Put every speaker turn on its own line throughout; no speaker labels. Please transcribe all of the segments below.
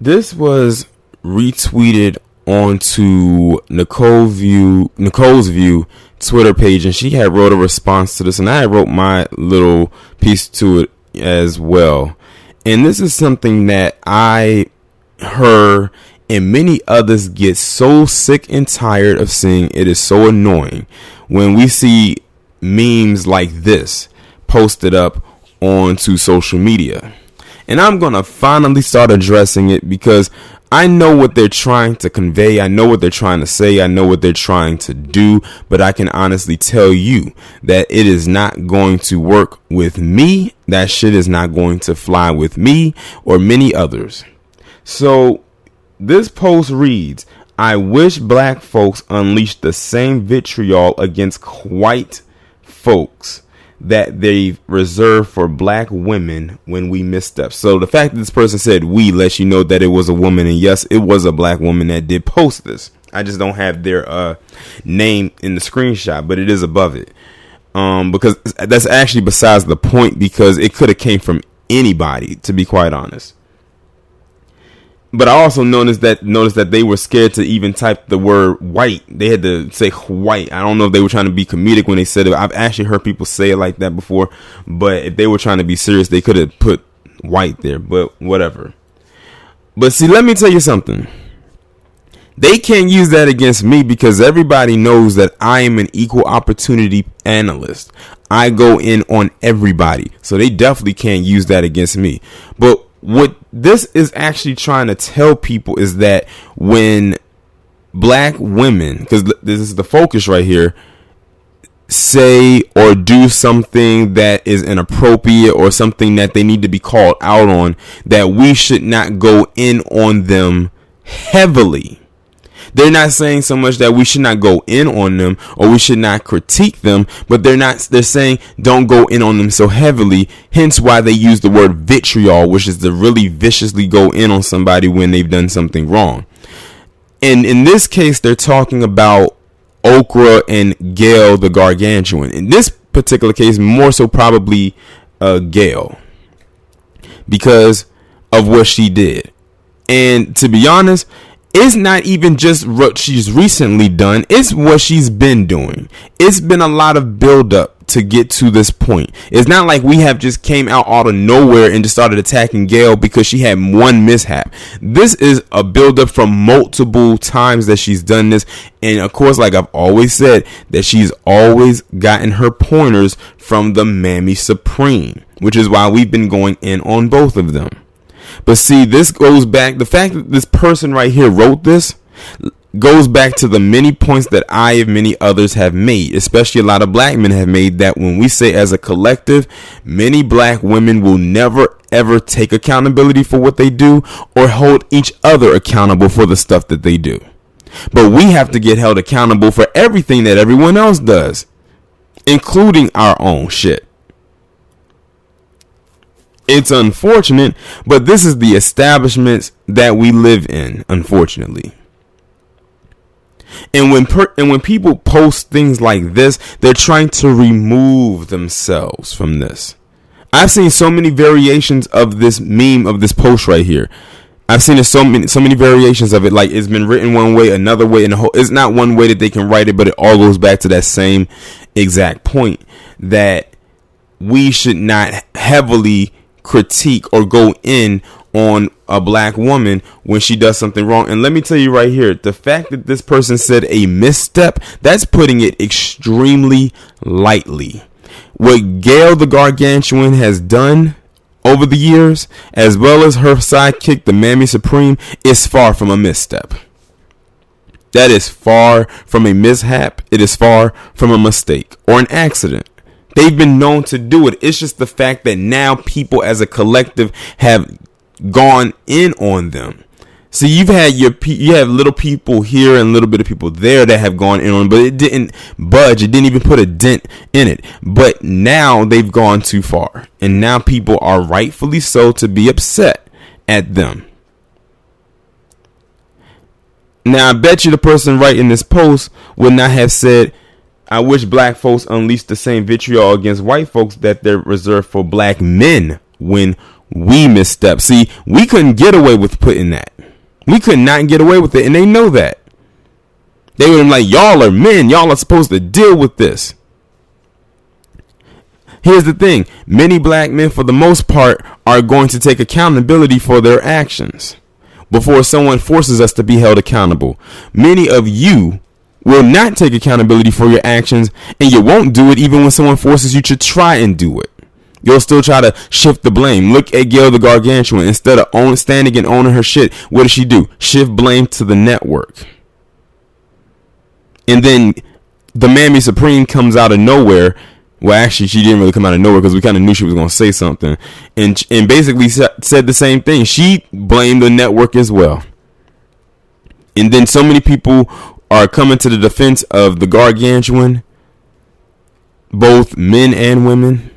This was retweeted onto Nicole's View Twitter page, and she had wrote a response to this, and I wrote my little piece to it as well. And this is something that her, and many others get so sick and tired of seeing. It is so annoying when we see memes like this posted up onto social media. And I'm going to finally start addressing it because I know what they're trying to convey. I know what they're trying to say. I know what they're trying to do. But I can honestly tell you that it is not going to work with me. That shit is not going to fly with me or many others. So this post reads, I wish black folks unleashed the same vitriol against white folks that they reserve for black women when we misstep. So the fact that this person said we lets you know that it was a woman, and yes, it was a black woman that did post this. I just don't have their name in the screenshot, but it is above it. Because that's actually besides the point, because it could have came from anybody, to be quite honest. But I also noticed that they were scared to even type the word white. They had to say white. I don't know if they were trying to be comedic when they said it. I've actually heard people say it like that before. But if they were trying to be serious, they could have put white there. But whatever. But see, let me tell you something. They can't use that against me because everybody knows that I am an equal opportunity analyst. I go in on everybody. So they definitely can't use that against me. But what this is actually trying to tell people is that when black women, because this is the focus right here, say or do something that is inappropriate or something that they need to be called out on, that we should not go in on them heavily. They're not saying so much that we should not go in on them or we should not critique them, but they're saying don't go in on them so heavily. Hence why they use the word vitriol, which is to really viciously go in on somebody when they've done something wrong. And in this case, they're talking about Okra and Gail the Gargantuan. In this particular case, more so probably Gail, because of what she did. And to be honest, it's not even just what she's recently done. It's what she's been doing. It's been a lot of buildup to get to this point. It's not like we have just came out of nowhere and just started attacking Gail because she had one mishap. This is a buildup from multiple times that she's done this. And of course, like I've always said, that she's always gotten her pointers from the Mammy Supreme, which is why we've been going in on both of them. But see, this goes back, the fact that this person right here wrote this goes back to the many points that I and many others have made, especially a lot of black men have made, that when we say as a collective, many black women will never ever take accountability for what they do or hold each other accountable for the stuff that they do. But we have to get held accountable for everything that everyone else does, including our own shit. It's unfortunate, but this is the establishments that we live in, unfortunately. And when people post things like this, they're trying to remove themselves from this. I've seen so many variations of this meme, of this post right here. I've seen it so many variations of it. Like, it's been written one way, another way, and it's not one way that they can write it, but it all goes back to that same exact point, that we should not heavily critique or go in on a black woman when she does something wrong. And let me tell you right here, the fact that this person said a misstep, that's putting it extremely lightly. What Gail the Gargantuan has done over the years, as well as her sidekick, the Mammy Supreme, is far from a misstep. That is far from a mishap. It is far from a mistake or an accident. They've been known to do it. It's just the fact that now people as a collective have gone in on them. So you have little people here and a little bit of people there that have gone in on, but it didn't budge. It didn't even put a dent in it. But now they've gone too far, and now people are rightfully so to be upset at them. Now, I bet you the person writing this post would not have said, I wish black folks unleashed the same vitriol against white folks that they're reserved for black men when we misstepped. See, we couldn't get away with putting that. We could not get away with it, and they know that. They would have been like, y'all are men. Y'all are supposed to deal with this. Here's the thing. Many black men, for the most part, are going to take accountability for their actions before someone forces us to be held accountable. Many of you will not take accountability for your actions, and you won't do it even when someone forces you to try and do it. You'll still try to shift the blame. Look at Gail the Gargantuan. Instead of standing and owning her shit, what does she do? Shift blame to the network. And then the Mammy Supreme comes out of nowhere. Well, actually, she didn't really come out of nowhere because we kind of knew she was going to say something. And basically said the same thing. She blamed the network as well. And then so many people are coming to the defense of the Gargantuan, both men and women.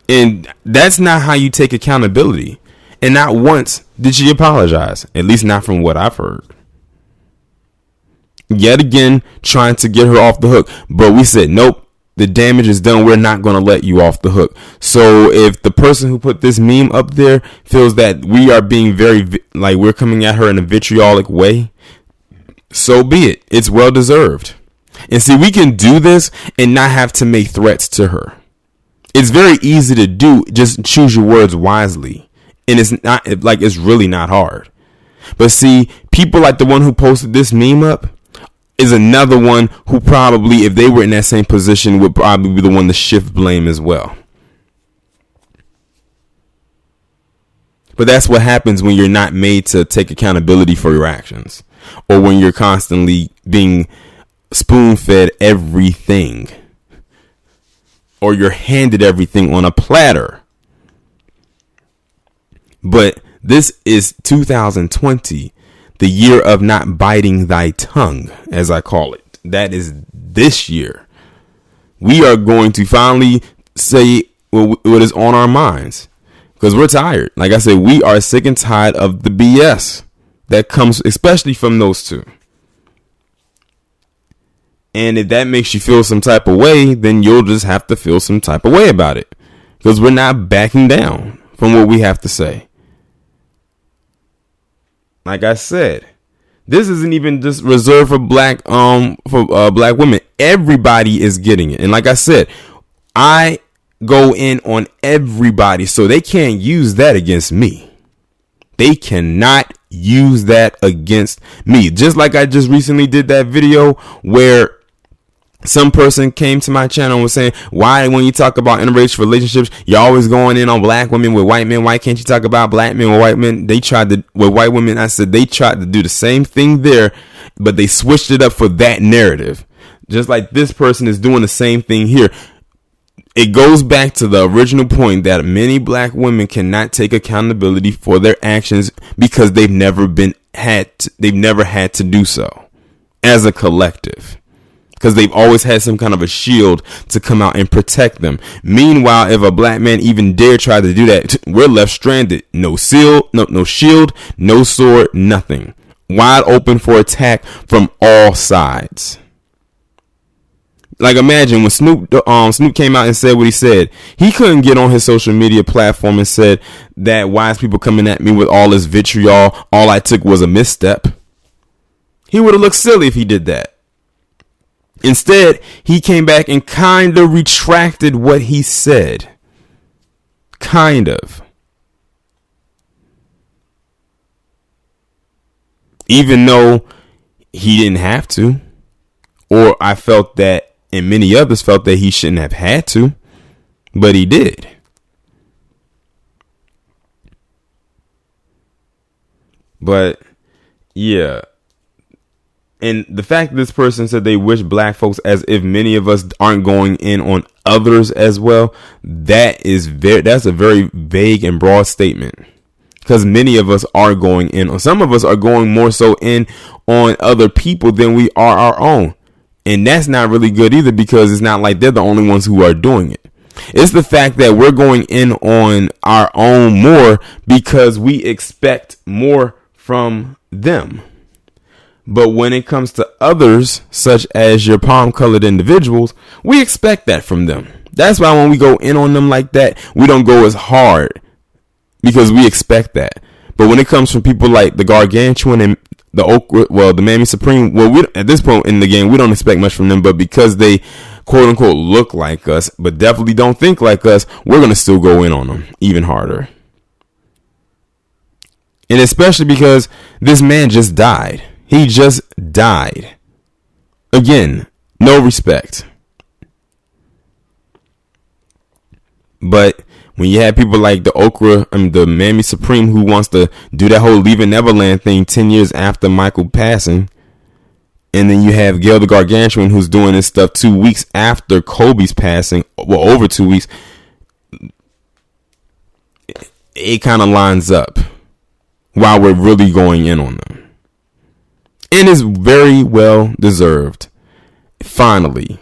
And that's not how you take accountability. And not once did she apologize. At least not from what I've heard. Yet again, trying to get her off the hook. But we said, nope, the damage is done. We're not going to let you off the hook. So if the person who put this meme up there feels that we are being like we're coming at her in a vitriolic way, so be it. It's well deserved. And see, we can do this and not have to make threats to her. It's very easy to do. Just choose your words wisely. And it's not like it's really not hard. But see, people like the one who posted this meme up is another one who probably, if they were in that same position, would probably be the one to shift blame as well. But that's what happens when you're not made to take accountability for your actions, or when you're constantly being spoon-fed everything, or you're handed everything on a platter. But this is 2020, the year of not biting thy tongue, as I call it. That is this year. We are going to finally say what is on our minds, because we're tired. Like I said, we are sick and tired of the BS that comes, especially from those two. And if that makes you feel some type of way, then you'll just have to feel some type of way about it, because we're not backing down from what we have to say. Like I said, this isn't even just reserved for black women. Everybody is getting it. And like I said, I go in on everybody, so they can't use that against me. They cannot use that against me. Just like I just recently did that video where some person came to my channel and was saying, why, when you talk about interracial relationships, you're always going in on black women with white men? Why can't you talk about black men with white men? They tried to, with white women. I said, they tried to do the same thing there, but they switched it up for that narrative. Just like this person is doing the same thing here. It goes back to the original point that many black women cannot take accountability for their actions because they've never had to do so as a collective. Because they've always had some kind of a shield to come out and protect them. Meanwhile, if a black man even dare try to do that, we're left stranded. No shield, no sword, nothing. Wide open for attack from all sides. Like, imagine when Snoop came out and said what he said. He couldn't get on his social media platform and said that why is people coming at me with all this vitriol? All I took was a misstep. He would have looked silly if he did that. Instead, he came back and kind of retracted what he said. Kind of. Even though he didn't have to. Or I felt that, and many others felt that he shouldn't have had to. But he did. But, yeah. And the fact that this person said they wish black folks, as if many of us aren't going in on others as well, that's a very vague and broad statement. Because many of us are going in on, some of us are going more so in on other people than we are our own. And that's not really good either, because it's not like they're the only ones who are doing it. It's the fact that we're going in on our own more because we expect more from them. But when it comes to others, such as your palm-colored individuals, we expect that from them. That's why when we go in on them like that, we don't go as hard, because we expect that. But when it comes from people like the Gargantuan and the Okra, well, the Mammy Supreme, well, we, at this point in the game, we don't expect much from them. But because they, quote unquote, look like us, but definitely don't think like us, we're going to still go in on them even harder. And especially because this man just died. He just died. Again, no respect. But when you have people like the the Mammy Supreme, who wants to do that whole Leaving Neverland thing 10 years after Michael passing, and then you have Gail the Gargantuan, who's doing this stuff 2 weeks after Kobe's passing, well, over 2 weeks, it kind of lines up while we're really going in on them. And it's very well deserved. Finally.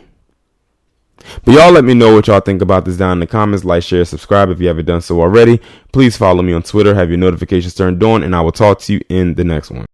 But y'all let me know what y'all think about this down in the comments. Like, share, subscribe if you haven't done so already. Please follow me on Twitter. Have your notifications turned on, and I will talk to you in the next one.